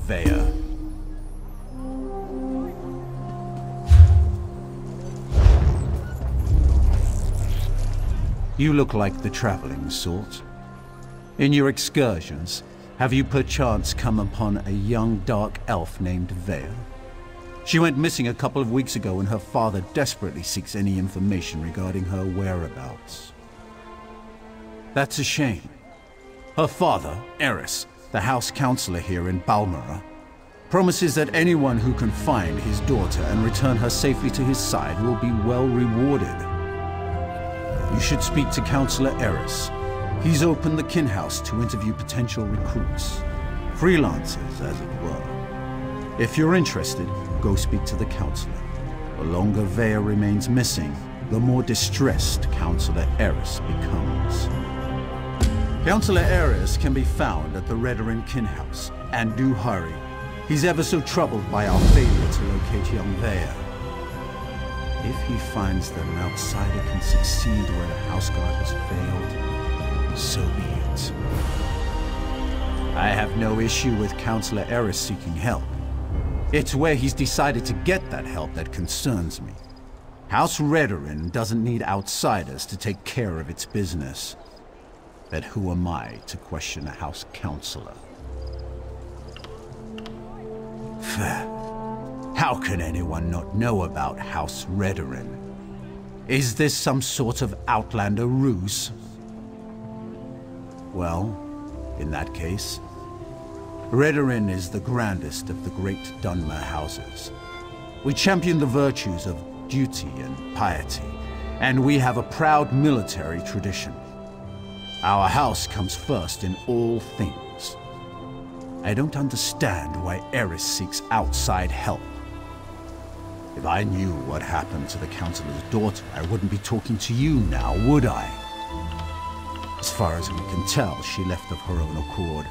Veya. You look like the traveling sort. In your excursions, have you perchance come upon a young dark elf named Veya? She went missing a couple of weeks ago and her father desperately seeks any information regarding her whereabouts. That's a shame. Her father, Eris, the house counselor here in Balmora, promises that anyone who can find his daughter and return her safely to his side will be well rewarded. You should speak to Counselor Eris. He's opened the kin house to interview potential recruits. Freelancers, as it were. If you're interested, go speak to the counselor. The longer Veya remains missing, the more distressed Counselor Eris becomes. Counselor Eris can be found at the Redoran kin house, and do hurry. He's ever so troubled by our failure to locate young Veya. If he finds that an outsider can succeed where the house guard has failed, so be it. I have no issue with Counselor Eris seeking help. It's where he's decided to get that help that concerns me. House Redoran doesn't need outsiders to take care of its business. But who am I to question a house counselor? How can anyone not know about House Redoran? Is this some sort of Outlander ruse? Well, in that case, Redoran is the grandest of the great Dunmer houses. We champion the virtues of duty and piety, and we have a proud military tradition. Our house comes first in all things. I don't understand why Eris seeks outside help. If I knew what happened to the Counselor's daughter, I wouldn't be talking to you now, would I? As far as we can tell, she left of her own accord.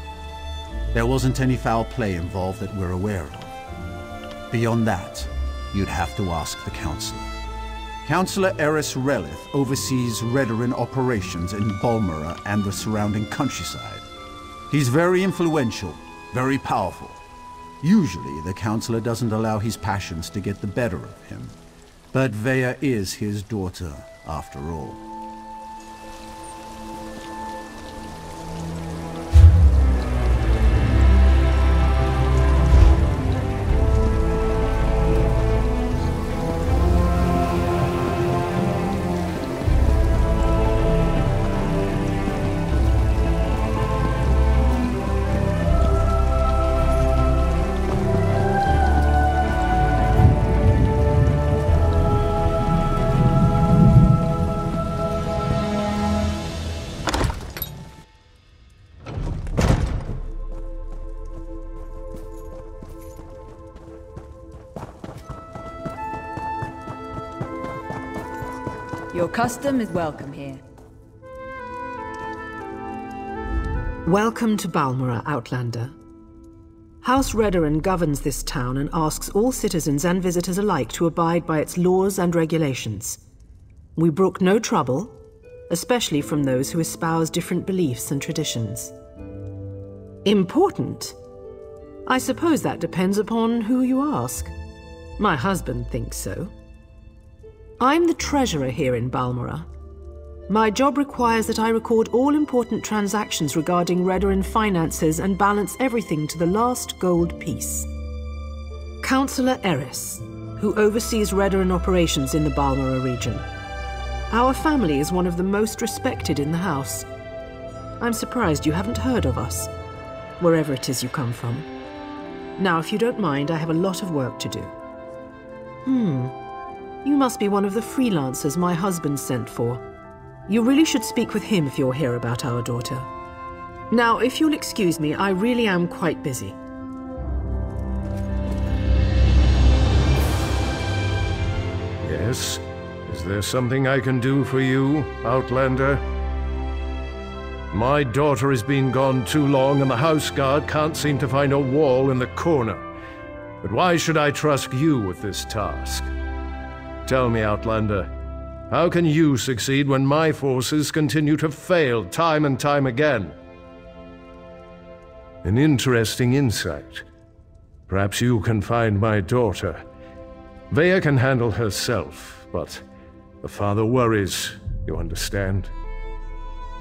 There wasn't any foul play involved that we're aware of. Beyond that, you'd have to ask the Counselor. Counselor Eris Relith oversees Redoran operations in Balmora and the surrounding countryside. He's very influential, very powerful. Usually, the Counselor doesn't allow his passions to get the better of him. But Veya is his daughter, after all. Your custom is welcome here. Welcome to Balmora, Outlander. House Redoran governs this town and asks all citizens and visitors alike to abide by its laws and regulations. We brook no trouble, especially from those who espouse different beliefs and traditions. Important? I suppose that depends upon who you ask. My husband thinks so. I'm the treasurer here in Balmora. My job requires that I record all important transactions regarding Redoran finances and balance everything to the last gold piece. Counselor Eris, who oversees Redoran operations in the Balmora region. Our family is one of the most respected in the house. I'm surprised you haven't heard of us, wherever it is you come from. Now, if you don't mind, I have a lot of work to do. You must be one of the freelancers my husband sent for. You really should speak with him if you're here about our daughter. Now, if you'll excuse me, I really am quite busy. Yes? Is there something I can do for you, Outlander? My daughter has been gone too long and the house guard can't seem to find a wall in the corner. But why should I trust you with this task? Tell me, Outlander, how can you succeed when my forces continue to fail time and time again? An interesting insight. Perhaps you can find my daughter. Vea can handle herself, but the father worries, you understand?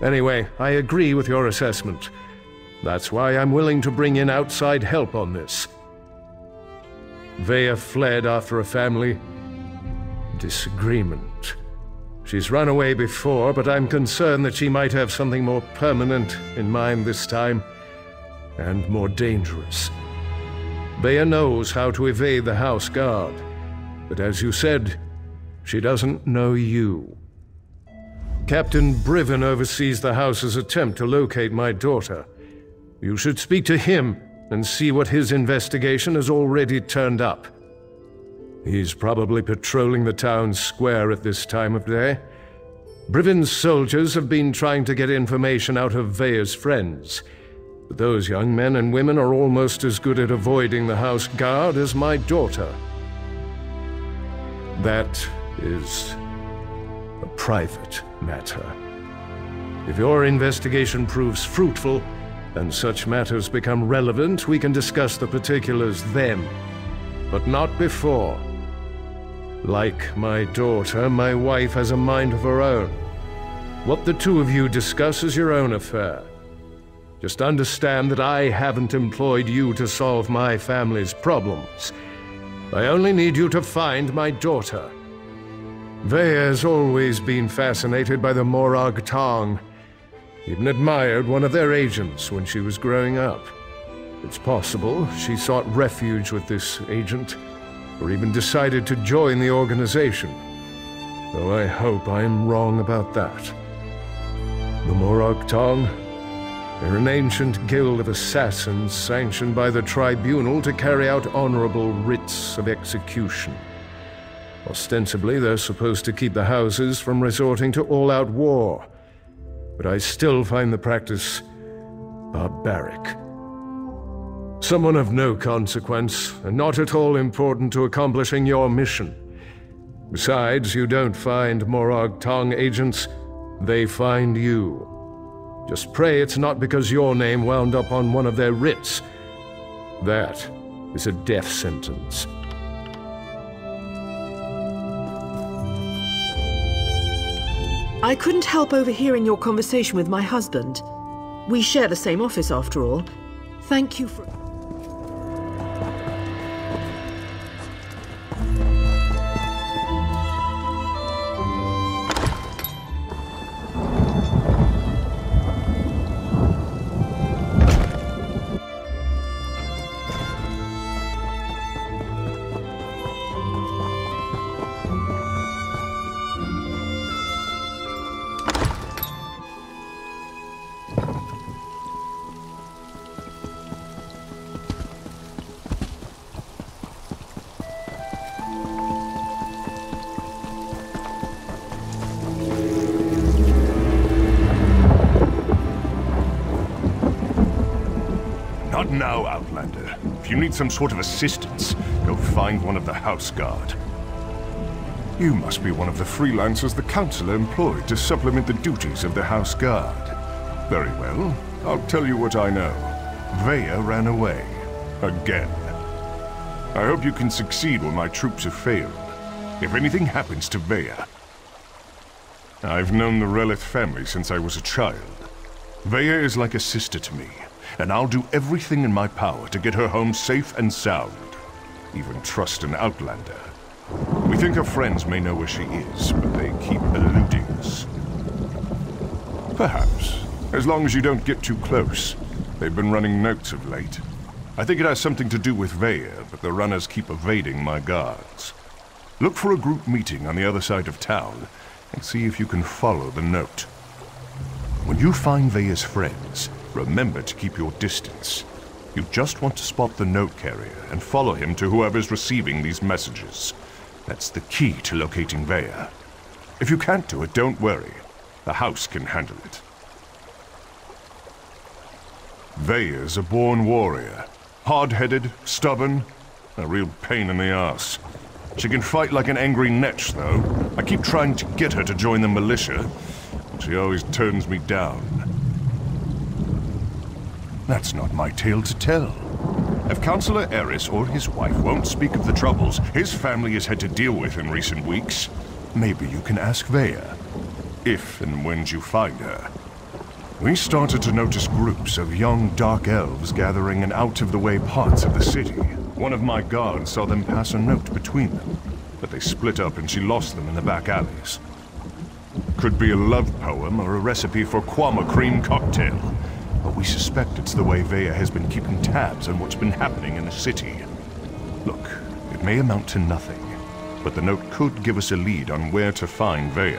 Anyway, I agree with your assessment. That's why I'm willing to bring in outside help on this. Vea fled after a family disagreement. She's run away before, but I'm concerned that she might have something more permanent in mind this time, and more dangerous. Vea knows how to evade the house guard, but as you said, she doesn't know you. Captain Briven oversees the house's attempt to locate my daughter. You should speak to him and see what his investigation has already turned up. He's probably patrolling the town square at this time of day. Briven's soldiers have been trying to get information out of Vea's friends, but those young men and women are almost as good at avoiding the house guard as my daughter. That is a private matter. If your investigation proves fruitful, and such matters become relevant, we can discuss the particulars then, but not before. Like my daughter, my wife has a mind of her own. What the two of you discuss is your own affair. Just understand that I haven't employed you to solve my family's problems. I only need you to find my daughter. Vea has always been fascinated by the Morag Tong. Even admired one of their agents when she was growing up. It's possible she sought refuge with this agent, or even decided to join the organization. Though I hope I'm wrong about that. The Morag Tong? They're an ancient guild of assassins sanctioned by the tribunal to carry out honorable writs of execution. Ostensibly, they're supposed to keep the houses from resorting to all-out war, but I still find the practice barbaric. Someone of no consequence, and not at all important to accomplishing your mission. Besides, you don't find Morag Tong agents, they find you. Just pray it's not because your name wound up on one of their writs. That is a death sentence. I couldn't help overhearing your conversation with my husband. We share the same office after all. Thank you for... Not now, Outlander. If you need some sort of assistance, go find one of the House Guard. You must be one of the freelancers the Council employed to supplement the duties of the House Guard. Very well. I'll tell you what I know. Vea ran away. Again. I hope you can succeed when my troops have failed. If anything happens to Vea... I've known the Relith family since I was a child. Vea is like a sister to me, and I'll do everything in my power to get her home safe and sound. Even trust an Outlander. We think her friends may know where she is, but they keep eluding us. Perhaps, as long as you don't get too close. They've been running notes of late. I think it has something to do with Vea, but the runners keep evading my guards. Look for a group meeting on the other side of town, and see if you can follow the note. When you find Vea's friends, remember to keep your distance. You just want to spot the note carrier and follow him to whoever's receiving these messages. That's the key to locating Vea. If you can't do it, don't worry. The house can handle it. Vea's a born warrior. Hard-headed, stubborn, a real pain in the ass. She can fight like an angry netch, though. I keep trying to get her to join the militia, but she always turns me down. That's not my tale to tell. If Councillor Eris or his wife won't speak of the troubles his family has had to deal with in recent weeks, maybe you can ask Vea, if and when you find her. We started to notice groups of young dark elves gathering in out-of-the-way parts of the city. One of my guards saw them pass a note between them, but they split up and she lost them in the back alleys. Could be a love poem or a recipe for Kwama cream cocktail, but we suspect it's the way Vea has been keeping tabs on what's been happening in the city. Look, it may amount to nothing, but the note could give us a lead on where to find Vea.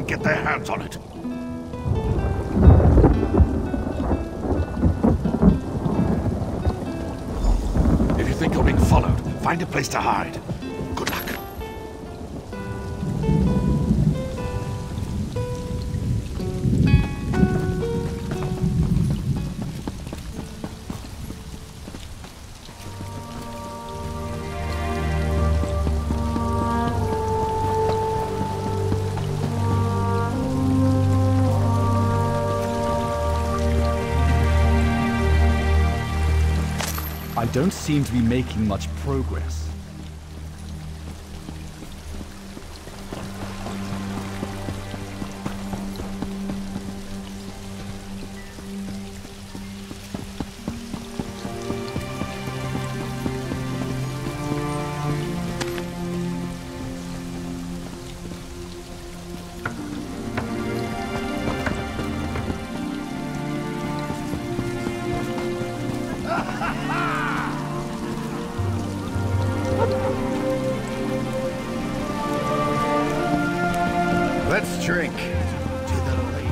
Get their hands on it. If you think you're being followed, find a place to hide. Good luck. I don't seem to be making much progress. Let's drink. To the ladies.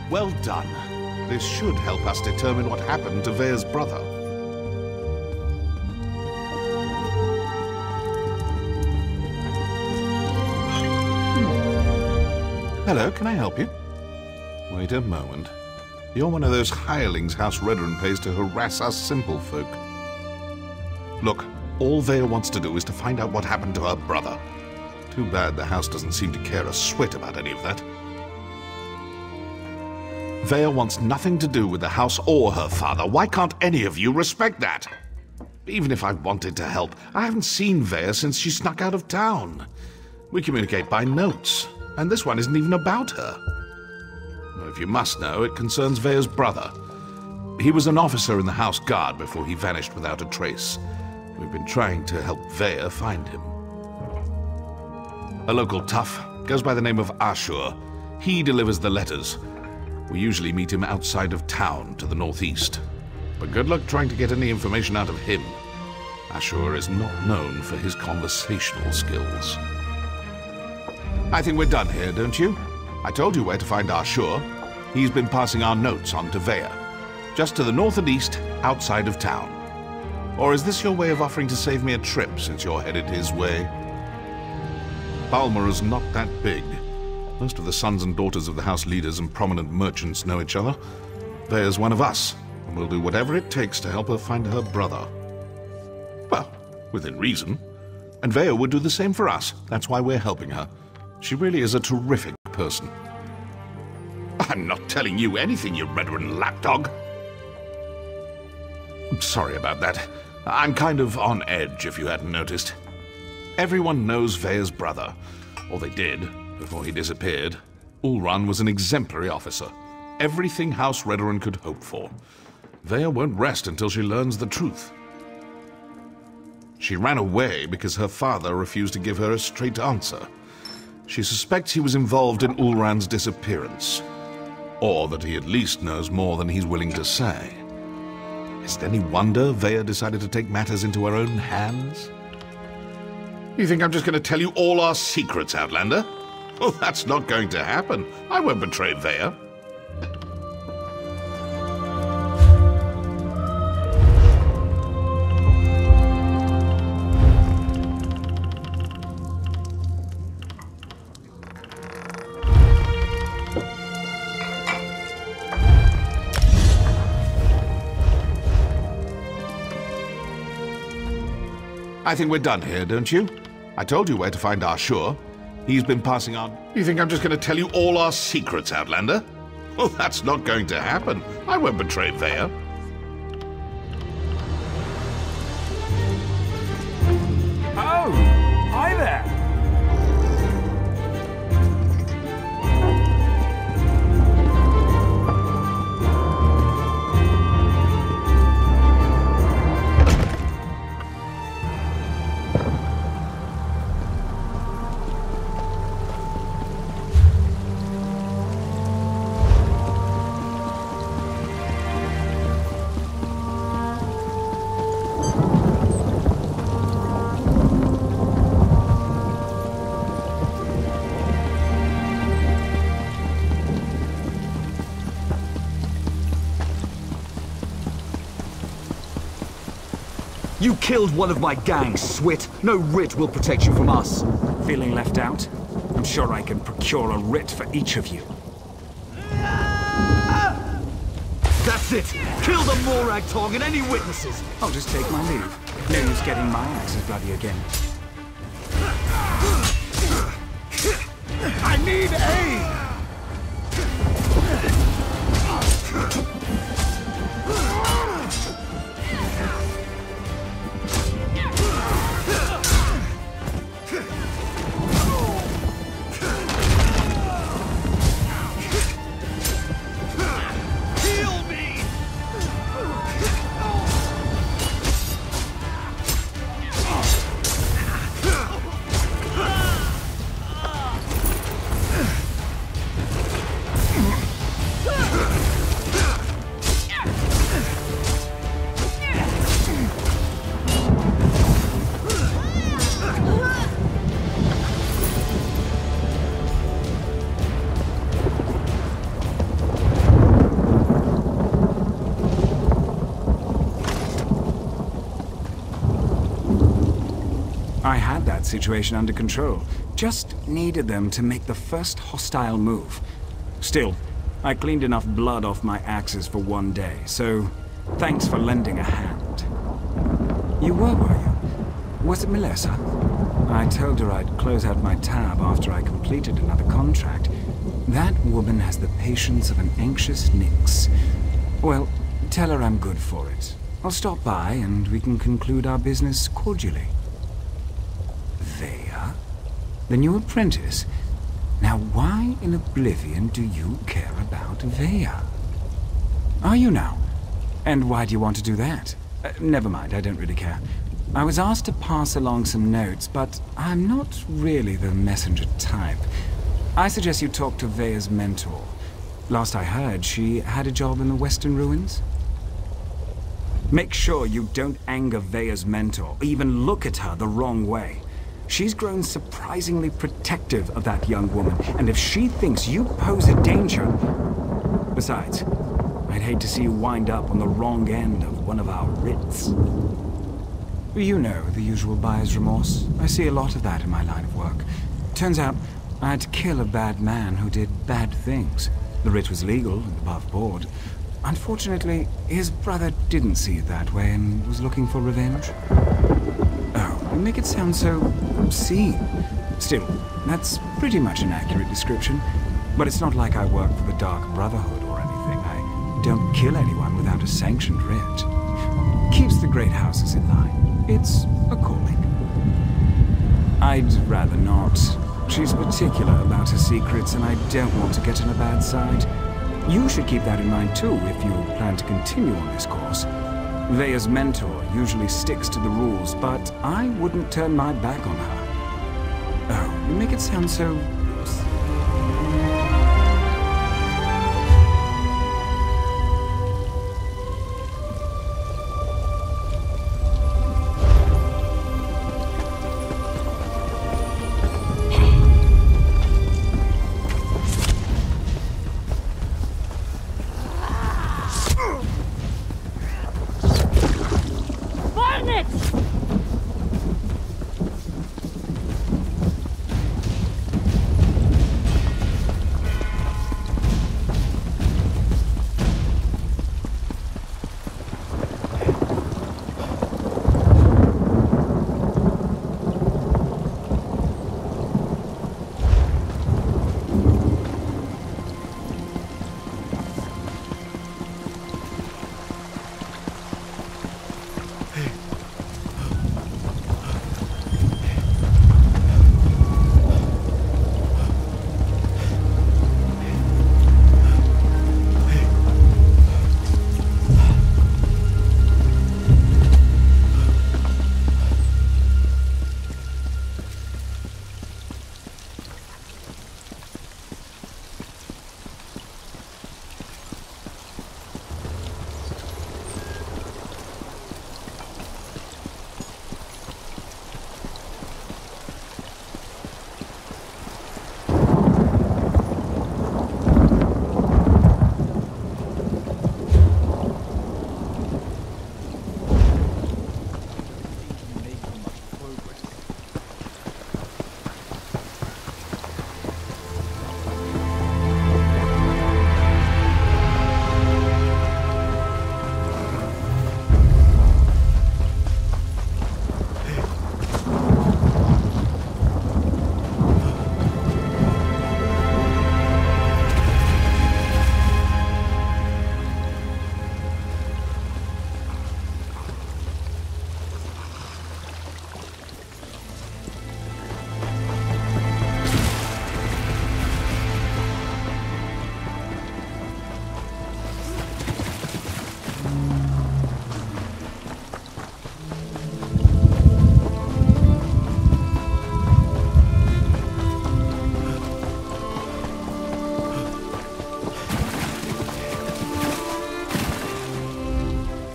Well done. This should help us determine what happened to Vea's brother. Hello, can I help you? Wait a moment. You're one of those hirelings House Redren pays to harass us simple folk. Look, all Vea wants to do is to find out what happened to her brother. Too bad the house doesn't seem to care a swit about any of that. Vea wants nothing to do with the house or her father. Why can't any of you respect that? Even if I wanted to help, I haven't seen Vea since she snuck out of town. We communicate by notes, and this one isn't even about her. Well, if you must know, it concerns Vea's brother. He was an officer in the House Guard before he vanished without a trace. We've been trying to help Vea find him. A local tough, goes by the name of Ashur. He delivers the letters. We usually meet him outside of town to the northeast. But good luck trying to get any information out of him. Ashur is not known for his conversational skills. I think we're done here, don't you? I told you where to find Ashur. He's been passing our notes on to Vea. Just to the north and east, outside of town. Or is this your way of offering to save me a trip, since you're headed his way? Balmora's not that big. Most of the sons and daughters of the house leaders and prominent merchants know each other. Vea's one of us, and we'll do whatever it takes to help her find her brother. Well, within reason. And Vea would do the same for us. That's why we're helping her. She really is a terrific person. I'm not telling you anything, you Redren lapdog. I'm sorry about that. I'm kind of on edge, if you hadn't noticed. Everyone knows Vea's brother, or they did, before he disappeared. Ulran was an exemplary officer. Everything House Redoran could hope for. Vea won't rest until she learns the truth. She ran away because her father refused to give her a straight answer. She suspects he was involved in Ulran's disappearance. Or that he at least knows more than he's willing to say. Is it any wonder Vea decided to take matters into her own hands? You think I'm just going to tell you all our secrets, Outlander? Oh, that's not going to happen. I won't betray Vea. I think we're done here, don't you? I told you where to find Ashur. He's been passing on... You think I'm just going to tell you all our secrets, Outlander? Oh, that's not going to happen. I won't betray Vea. Oh, hi there. You killed one of my gang, Swit. No writ will protect you from us. Feeling left out? I'm sure I can procure a writ for each of you. That's it! Kill the Morag Tong and any witnesses! I'll just take my leave. No use getting my axes bloody again. I need aid! I had that situation under control. Just needed them to make the first hostile move. Still, I cleaned enough blood off my axes for one day, so thanks for lending a hand. You were you? Was it Melissa? I told her I'd close out my tab after I completed another contract. That woman has the patience of an anxious Nyx. Well, tell her I'm good for it. I'll stop by and we can conclude our business cordially. Vea? The new apprentice? Now why in oblivion do you care about Vea? Are you now? And why do you want to do that? Never mind, I don't really care. I was asked to pass along some notes, but I'm not really the messenger type. I suggest you talk to Vea's mentor. Last I heard, she had a job in the Western Ruins. Make sure you don't anger Vea's mentor, even look at her the wrong way. She's grown surprisingly protective of that young woman, and if she thinks you pose a danger... Besides, I'd hate to see you wind up on the wrong end of one of our writs. You know, the usual buyer's remorse. I see a lot of that in my line of work. Turns out, I had to kill a bad man who did bad things. The writ was legal and above board. Unfortunately, his brother didn't see it that way and was looking for revenge. Oh, you make it sound so obscene. Still, that's pretty much an accurate description. But it's not like I work for the Dark Brotherhood or anything. I don't kill anyone without a sanctioned writ. Keeps the great houses in line. It's a calling. I'd rather not. She's particular about her secrets, and I don't want to get on her bad side. You should keep that in mind too if you plan to continue on this course. Veya's mentor usually sticks to the rules, but I wouldn't turn my back on her. Oh, you make it sound so...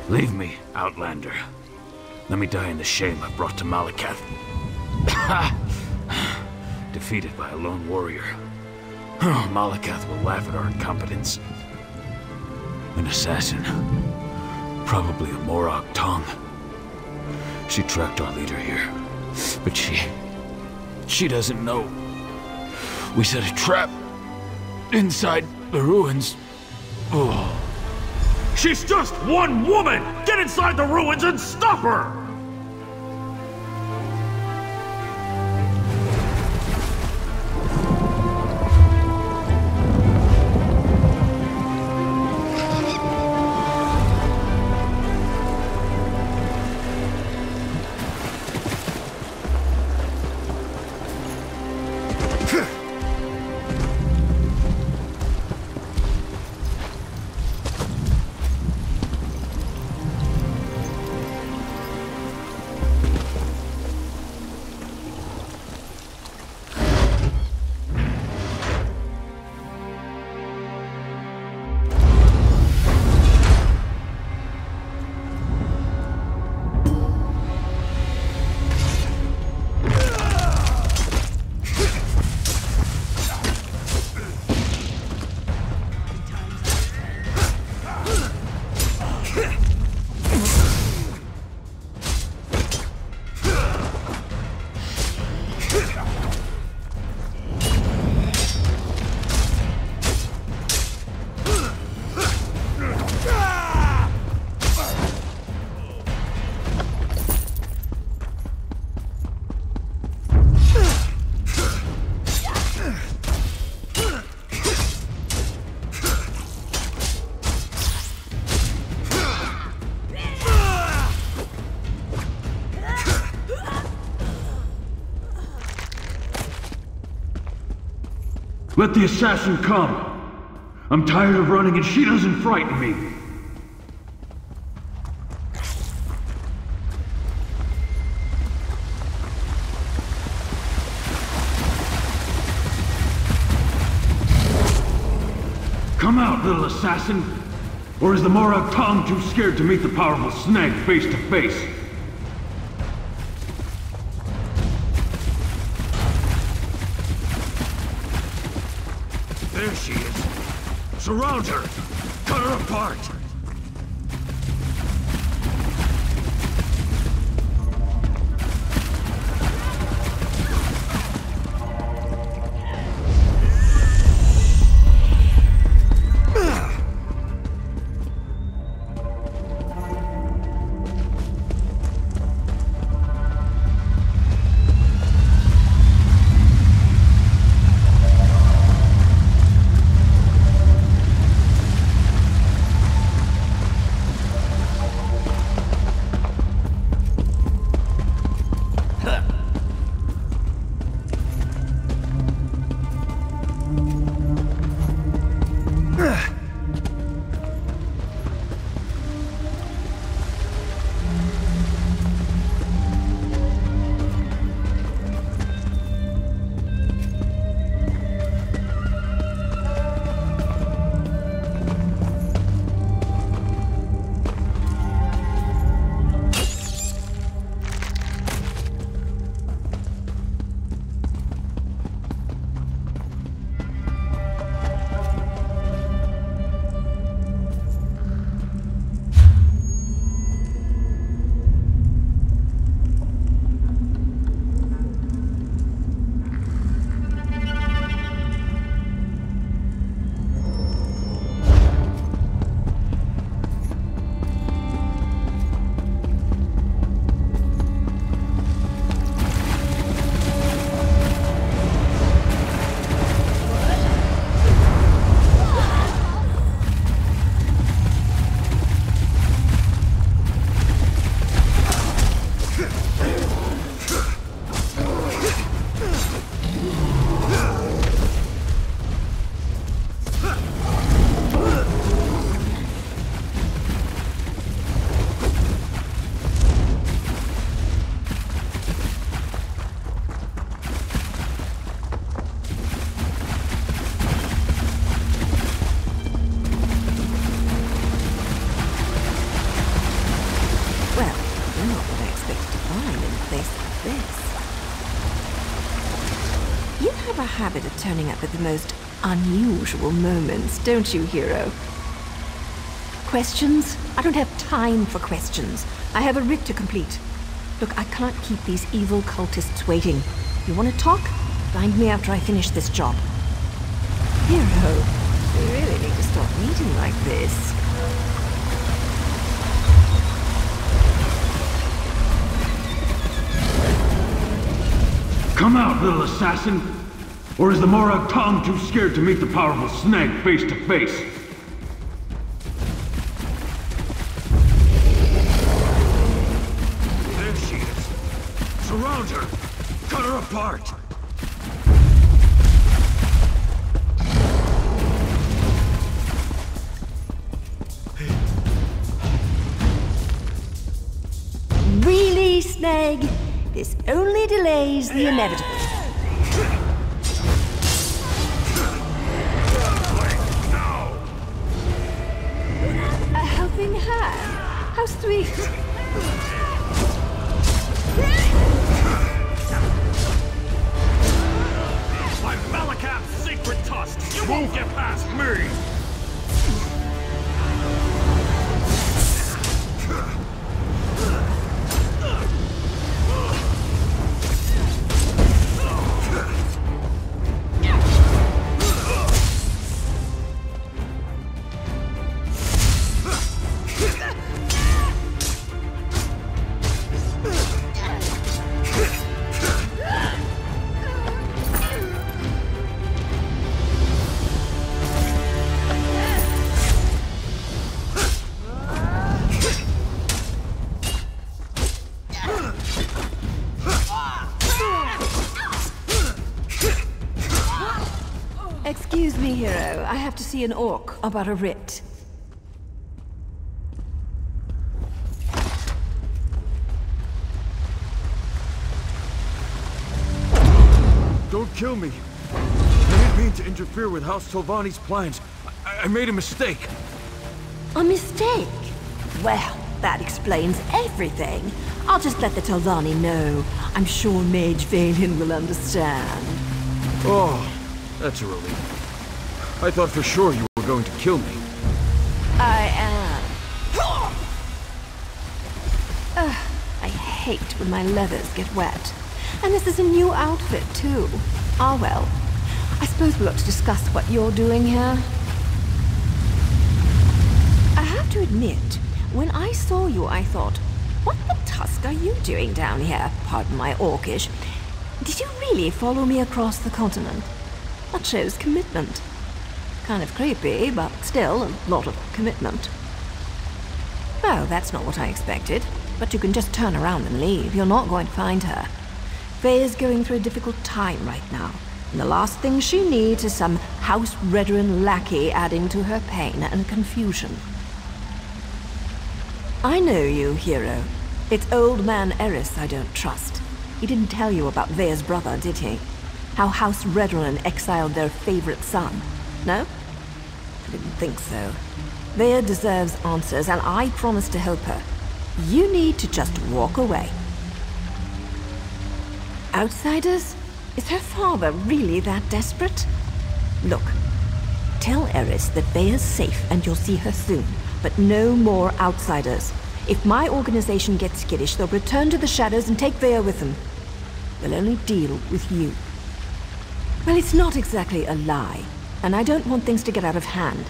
Leave me, Outlander. Let me die in the shame I've brought to Malakath. Defeated by a lone warrior. Malakath will laugh at our incompetence. An assassin. Probably a Morag tongue. She tracked our leader here. But she doesn't know. We set a trap inside the ruins. Oh. She's just one woman! Get inside the ruins and stop her! Let the assassin come. I'm tired of running and she doesn't frighten me. Come out, little assassin! Or is the Morag Tong too scared to meet the powerful Snag face to face? There she is! Surround her! Cut her apart! Habit of turning up at the most unusual moments, don't you, hero? Questions? I don't have time for questions. I have a writ to complete. Look, I can't keep these evil cultists waiting. You want to talk? Find me after I finish this job. Hero, we really need to stop meeting like this. Come out, little assassin! Or is the Morag Tong too scared to meet the powerful Snag face to face? There she is! Surround her! Cut her apart! Really, Snag? This only delays the inevitable. How sweet! My Malakat's secret tusks! You won't get past me! Excuse me, hero. I have to see an orc about a writ. Don't kill me. I didn't mean to interfere with House Telvanni's plans. I made a mistake. A mistake? Well, that explains everything. I'll just let the Telvanni know. I'm sure Mage Valian will understand. Oh, that's a relief. I thought for sure you were going to kill me. I am. I hate when my leathers get wet. And this is a new outfit, too. Ah, well. I suppose we ought to discuss what you're doing here. I have to admit, when I saw you, I thought, what the tusk are you doing down here? Pardon my orcish. Did you really follow me across the continent? That shows commitment. Kind of creepy, but still a lot of commitment. Oh, that's not what I expected. But you can just turn around and leave. You're not going to find her. Veya's going through a difficult time right now. And the last thing she needs is some House Redrin lackey adding to her pain and confusion. I know you, hero. It's old man Eris I don't trust. He didn't tell you about Veya's brother, did he? How House Redrin exiled their favorite son. No? I didn't think so. Veya deserves answers, and I promise to help her. You need to just walk away. Outsiders? Is her father really that desperate? Look, tell Eris that Veya's safe and you'll see her soon, but no more outsiders. If my organization gets skittish, they'll return to the shadows and take Veya with them. They'll only deal with you. Well, it's not exactly a lie, and I don't want things to get out of hand.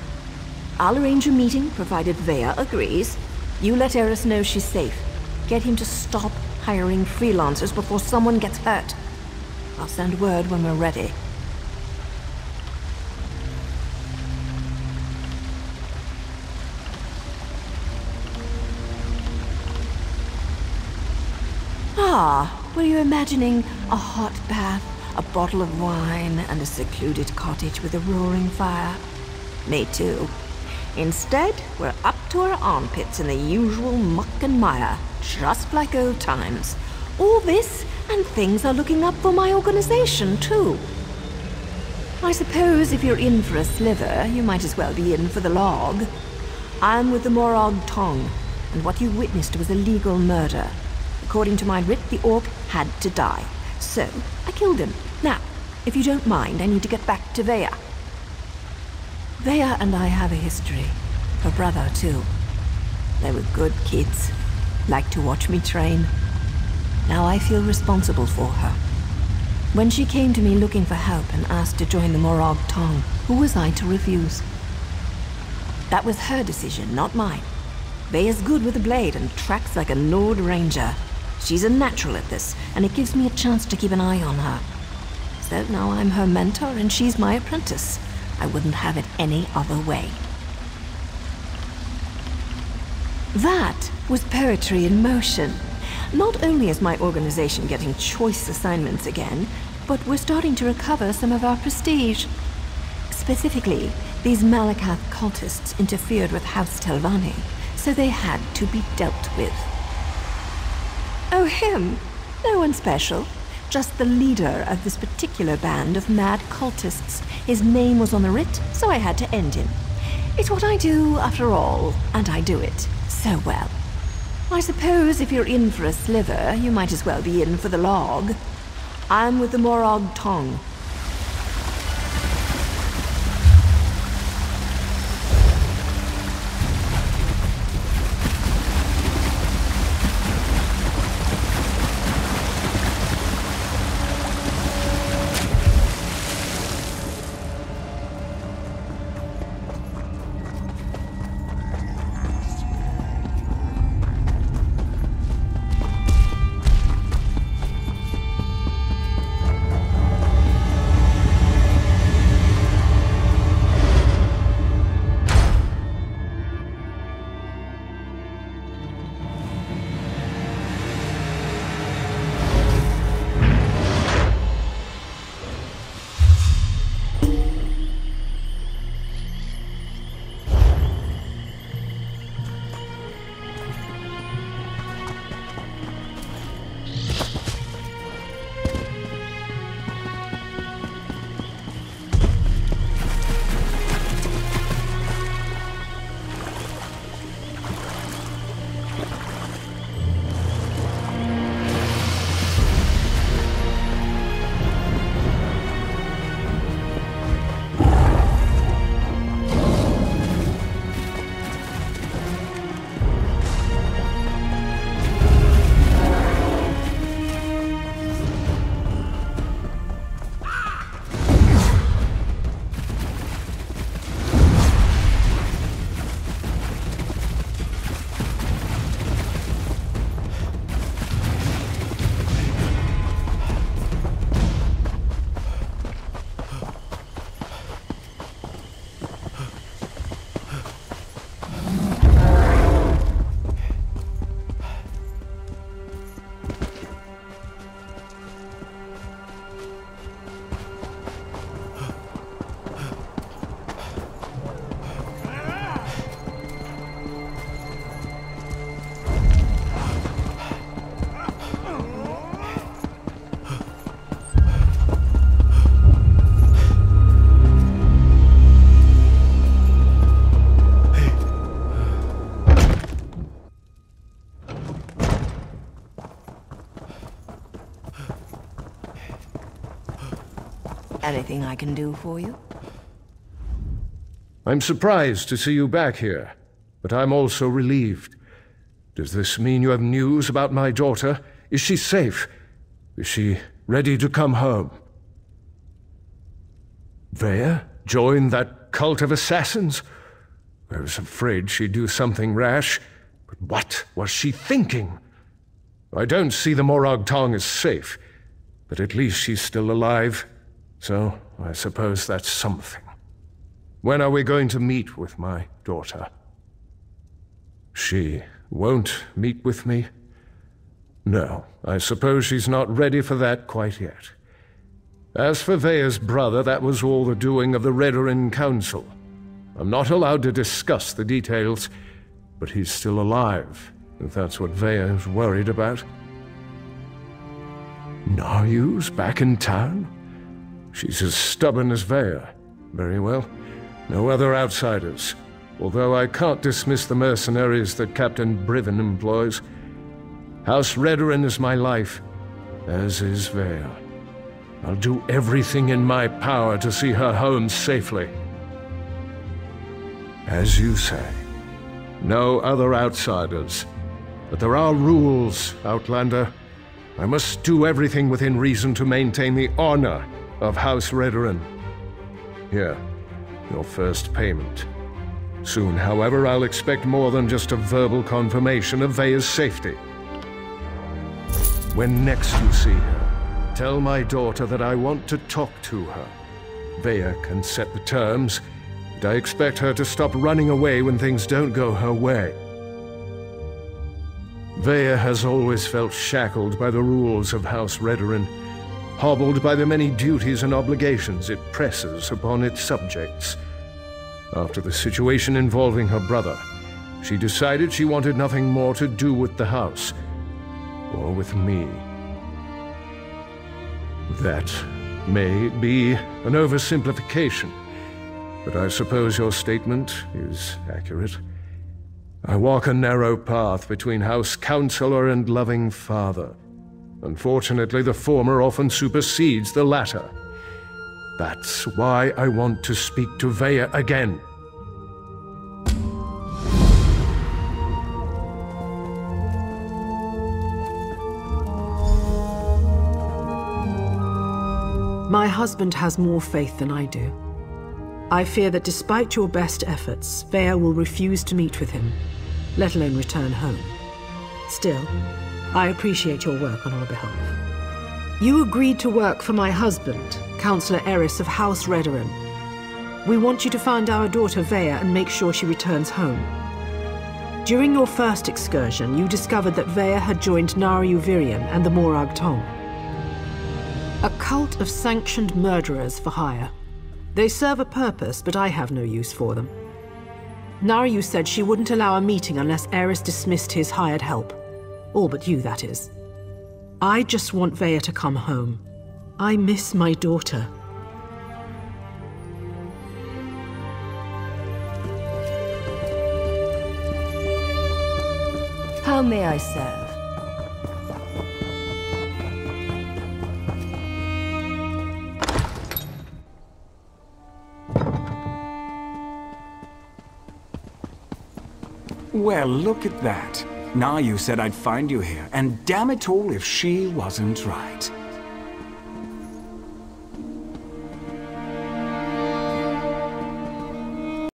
I'll arrange a meeting, provided Veya agrees. You let Eris know she's safe. Get him to stop hiring freelancers before someone gets hurt. I'll send word when we're ready. Ah, were you imagining a hot bath, a bottle of wine, and a secluded cottage with a roaring fire? Me too. Instead, we're up to our armpits in the usual muck and mire, just like old times. All this, and things are looking up for my organization, too. I suppose if you're in for a sliver, you might as well be in for the log. I'm with the Morag Tong, and what you witnessed was a legal murder. According to my writ, the orc had to die. So, I killed him. Now, if you don't mind, I need to get back to Veya. Veya and I have a history. Her brother, too. They were good kids. Liked to watch me train. Now I feel responsible for her. When she came to me looking for help and asked to join the Morag Tong, who was I to refuse? That was her decision, not mine. Veya's good with a blade and tracks like a Nord Ranger. She's a natural at this, and it gives me a chance to keep an eye on her. So now I'm her mentor and she's my apprentice. I wouldn't have it any other way. That was poetry in motion. Not only is my organization getting choice assignments again, but we're starting to recover some of our prestige. Specifically, these Malakath cultists interfered with House Telvanni, so they had to be dealt with. Oh, him? No one special. Just the leader of this particular band of mad cultists. His name was on the writ, so I had to end him. It's what I do, after all, and I do it so well. I suppose if you're in for a sliver, you might as well be in for the log. I'm with the Morag Tong. Anything I can do for you? I'm surprised to see you back here, but I'm also relieved. Does this mean you have news about my daughter? Is she safe? Is she ready to come home? Vea joined that cult of assassins? I was afraid she'd do something rash, but what was she thinking? I don't see the Morag Tong as safe, but at least she's still alive, so I suppose that's something. When are we going to meet with my daughter? She won't meet with me? No, I suppose she's not ready for that quite yet. As for Vea's brother, that was all the doing of the Redoran Council. I'm not allowed to discuss the details, but he's still alive, if that's what Vea is worried about. Naryu's back in town? She's as stubborn as Vea. Very well. No other outsiders, although I can't dismiss the mercenaries that Captain Briven employs. House Redoran is my life, as is Vea. I'll do everything in my power to see her home safely. As you say, no other outsiders. But there are rules, Outlander. I must do everything within reason to maintain the honor of House Redoran. Here, your first payment. Soon, however, I'll expect more than just a verbal confirmation of Vea's safety. When next you see her, tell my daughter that I want to talk to her. Vea can set the terms, and I expect her to stop running away when things don't go her way. Vea has always felt shackled by the rules of House Redoran, hobbled by the many duties and obligations it presses upon its subjects. After the situation involving her brother, she decided she wanted nothing more to do with the house, or with me. That may be an oversimplification, but I suppose your statement is accurate. I walk a narrow path between House Counselor and loving father. Unfortunately, the former often supersedes the latter. That's why I want to speak to Vea again. My husband has more faith than I do. I fear that despite your best efforts, Vea will refuse to meet with him, let alone return home. Still, I appreciate your work on our behalf. You agreed to work for my husband, Councillor Eris of House Redoran. We want you to find our daughter Vea and make sure she returns home. During your first excursion, you discovered that Vea had joined Naryu Virion and the Morag Tong, a cult of sanctioned murderers for hire. They serve a purpose, but I have no use for them. Naryu said she wouldn't allow a meeting unless Eris dismissed his hired help. All but you, that is. I just want Vea to come home. I miss my daughter. How may I serve? Well, look at that. Naryu said I'd find you here, and damn it all if she wasn't right.